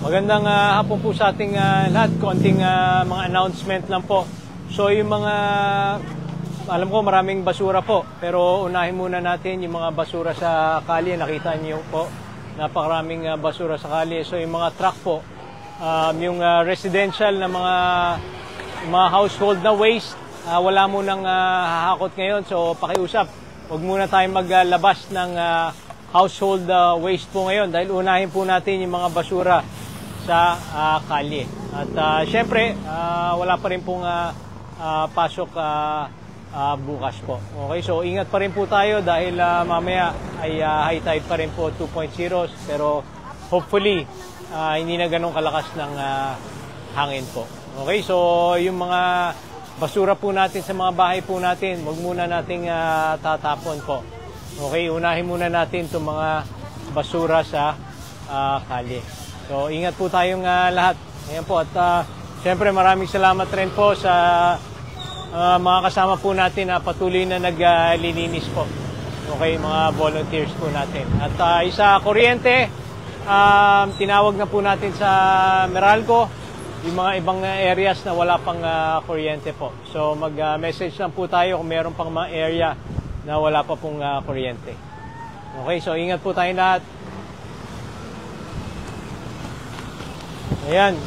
Magandang hapon po sa ating lahat. Konting mga announcement lang po. So yung mga, alam ko maraming basura po, pero unahin muna natin yung mga basura sa kalye. Nakita niyo po, napakaraming basura sa kalye. So yung mga truck po, yung residential na mga household na waste, wala munang hahakot ngayon. So pakiusap, huwag muna tayong maglabas ng household waste po ngayon dahil unahin po natin yung mga basura sa kalye. At syempre, wala pa rin pong pasok bukas po. Okay, so ingat pa rin po tayo dahil mamaya ay high tide pa rin po 2.0, pero hopefully hindi na ganun kalakas ng hangin po. Okay, so yung mga basura po natin sa mga bahay po natin, wag muna nating tatapon po. Okay, unahin muna natin itong mga basura sa kalye. So, ingat po tayong lahat. Ayan po. At siyempre maraming salamat rin po sa mga kasama po natin na patuloy na naglilinis po. Okay, mga volunteers po natin. At isa kuryente, tinawag na po natin sa Meralco, yung mga ibang areas na wala pang kuryente po. So, mag-message lang po tayo kung meron pang mga area na wala pa pong kuryente. Okay, so ingat po tayong lahat. Ayan.